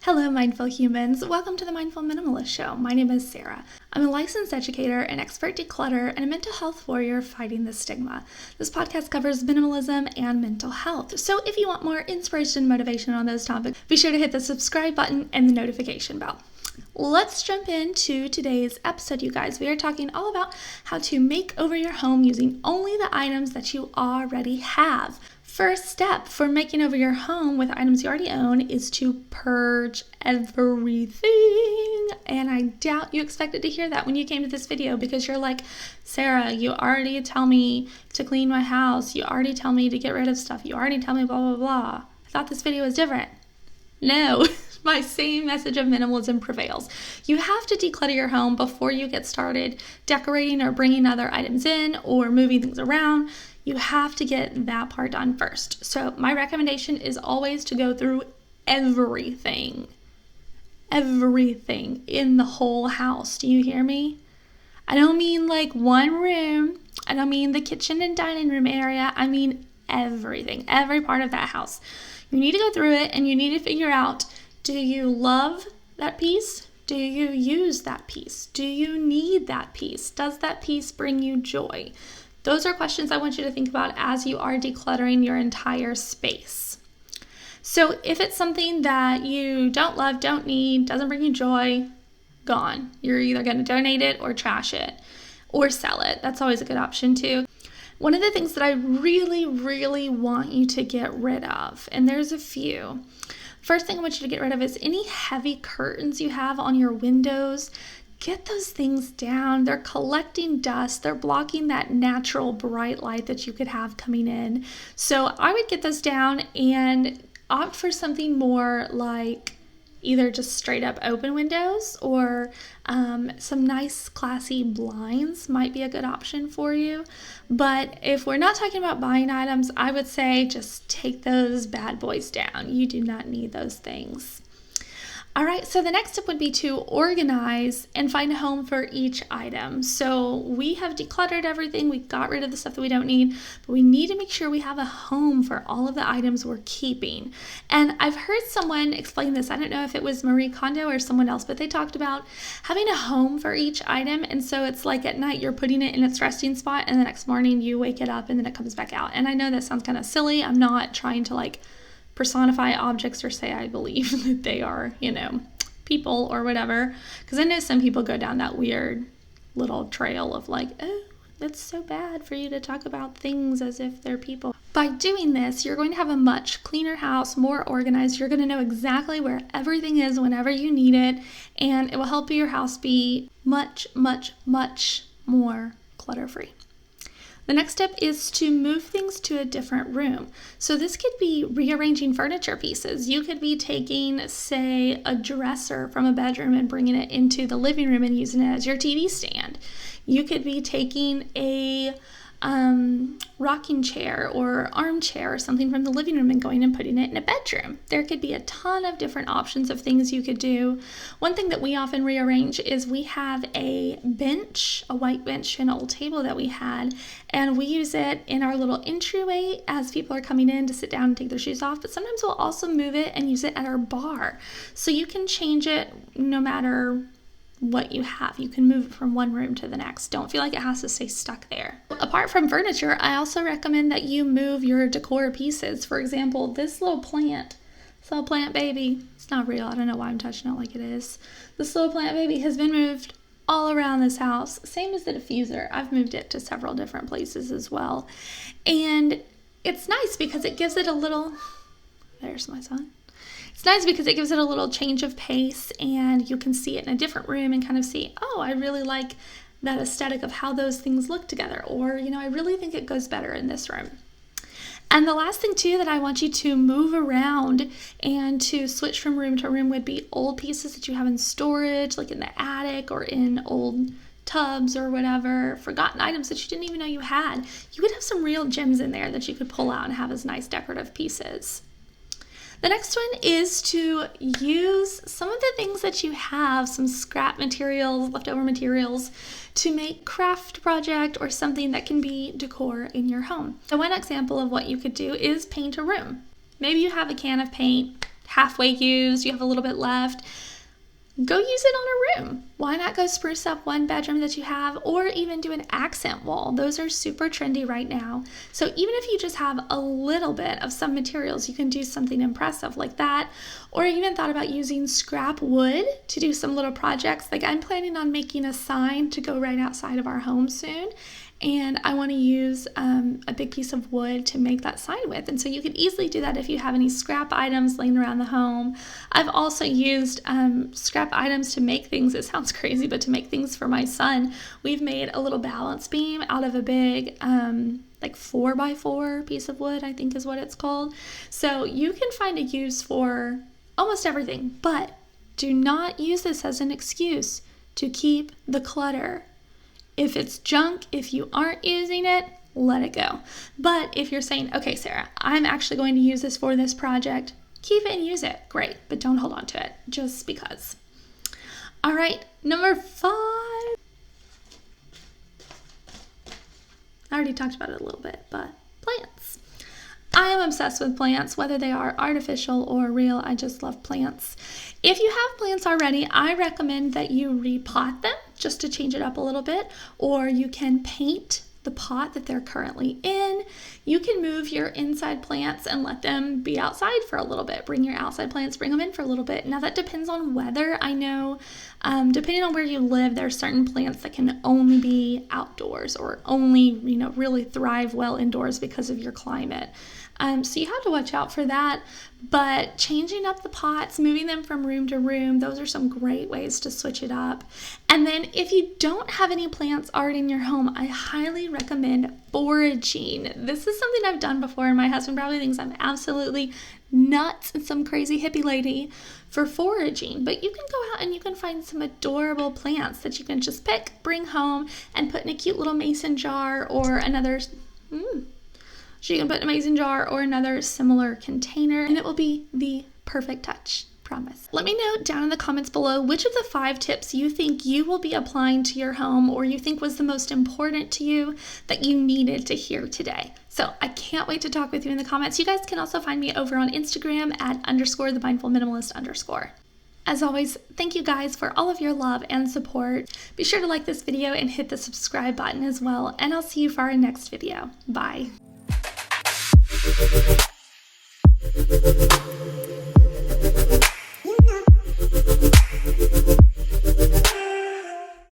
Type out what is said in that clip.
Hello, mindful humans. Welcome to the Mindful Minimalist Show. My name is Sarah. I'm a licensed educator, an expert declutter, and a mental health warrior fighting the stigma. This podcast covers minimalism and mental health. So if you want more inspiration and motivation on those topics, be sure to hit the subscribe button and the notification bell. Let's jump into today's episode, you guys. We are talking all about how to make over your home using only the items that you already have. First step for making over your home with items you already own is to purge everything. And I doubt you expected to hear that when you came to this video, because you're like, Sarah, you already tell me to clean my house. You already tell me to get rid of stuff. You already tell me blah, blah, blah. I thought this video was different. No, my same message of minimalism prevails. You have to declutter your home before you get started decorating or bringing other items in or moving things around. You have to get that part done first. So my recommendation is always to go through everything in the whole house. Do you hear me? I don't mean like one room. I don't mean the kitchen and dining room area. I mean everything, every part of that house. You need to go through it and you need to figure out, do you love that piece? Do you use that piece? Do you need that piece? Does that piece bring you joy? Those are questions I want you to think about as you are decluttering your entire space. So if it's something that you don't love, don't need, doesn't bring you joy, gone. You're either going to donate it or trash it or sell it. That's always a good option too. One of the things that I really, really want you to get rid of, and there's a few. First thing I want you to get rid of is any heavy curtains you have on your windows. Get those things down. They're collecting dust. They're blocking that natural bright light that you could have coming in. So I would get those down and opt for something more like either just straight up open windows or some nice classy blinds might be a good option for you. But if we're not talking about buying items, I would say just take those bad boys down. You do not need those things. All right, so the next step would be to organize and find a home for each item. So we have decluttered everything. We got rid of the stuff that we don't need, but we need to make sure we have a home for all of the items we're keeping. And I've heard someone explain this. I don't know if it was Marie Kondo or someone else, but they talked about having a home for each item. And so it's like at night you're putting it in its resting spot and the next morning you wake it up and then it comes back out. And I know that sounds kind of silly. I'm not trying to personify objects or say I believe that they are, people or whatever. Because I know some people go down that weird little trail of oh, that's so bad for you to talk about things as if they're people. By doing this, you're going to have a much cleaner house, more organized. You're going to know exactly where everything is whenever you need it. And it will help your house be much, much, much more clutter-free. The next step is to move things to a different room. So this could be rearranging furniture pieces. You could be taking, say, a dresser from a bedroom and bringing it into the living room and using it as your TV stand. You could be taking a rocking chair or armchair or something from the living room and going and putting it in a bedroom. There could be a ton of different options of things you could do. One thing that we often rearrange is we have a bench, a white bench, an old table that we had, and we use it in our little entryway as people are coming in to sit down and take their shoes off, but sometimes we'll also move it and use it at our bar. So you can change it no matter what you have. You can move it from one room to the next. Don't feel like it has to stay stuck there. Apart from furniture, I also recommend that you move your decor pieces. For example, this little plant baby, it's not real. I don't know why I'm touching it like it is. This little plant baby has been moved all around this house. Same as the diffuser. I've moved it to several different places as well. And it's nice because it gives it a little, there's my son. It's nice because it gives it a little change of pace and you can see it in a different room and kind of see, oh, I really like that aesthetic of how those things look together. Or, I really think it goes better in this room. And the last thing too that I want you to move around and to switch from room to room would be old pieces that you have in storage, like in the attic or in old tubs or whatever, forgotten items that you didn't even know you had. You could have some real gems in there that you could pull out and have as nice decorative pieces. The next one is to use some of the things that you have, some scrap materials, leftover materials, to make craft project or something that can be decor in your home. So one example of what you could do is paint a room. Maybe you have a can of paint halfway used, you have a little bit left. Go use it on a room. Why not go spruce up one bedroom that you have, or even do an accent wall? Those are super trendy right now. So even if you just have a little bit of some materials, you can do something impressive like that. Or even thought about using scrap wood to do some little projects. Like I'm planning on making a sign to go right outside of our home soon. And I want to use a big piece of wood to make that sign with. And so you could easily do that if you have any scrap items laying around the home. I've also used scrap items to make things. It sounds crazy, but to make things for my son. We've made a little balance beam out of a big like 4x4 piece of wood, I think is what it's called. So you can find a use for almost everything, but do not use this as an excuse to keep the clutter. If it's junk, if you aren't using it, let it go. But if you're saying, okay, Sarah, I'm actually going to use this for this project, keep it and use it. Great, but don't hold on to it just because. All right, number 5. I already talked about it a little bit, but plants. I am obsessed with plants, whether they are artificial or real. I just love plants. If you have plants already, I recommend that you repot them just to change it up a little bit, or you can paint the pot that they're currently in. You can move your inside plants and let them be outside for a little bit. Bring your outside plants, bring them in for a little bit. Now that depends on weather. I know depending on where you live, there are certain plants that can only be outdoors or only, really thrive well indoors because of your climate. So you have to watch out for that, but changing up the pots, moving them from room to room, those are some great ways to switch it up. And then if you don't have any plants already in your home, I highly recommend foraging. This is something I've done before, and my husband probably thinks I'm absolutely nuts and some crazy hippie lady for foraging, but you can go out and you can find some adorable plants that you can just pick, bring home, and put in a cute little mason jar or another So you can put in a mason jar or another similar container, and it will be the perfect touch, promise. Let me know down in the comments below which of the 5 tips you think you will be applying to your home, or you think was the most important to you that you needed to hear today. So I can't wait to talk with you in the comments. You guys can also find me over on Instagram at _themindfulminimalist_. As always, thank you guys for all of your love and support. Be sure to like this video and hit the subscribe button as well, and I'll see you for our next video. Bye.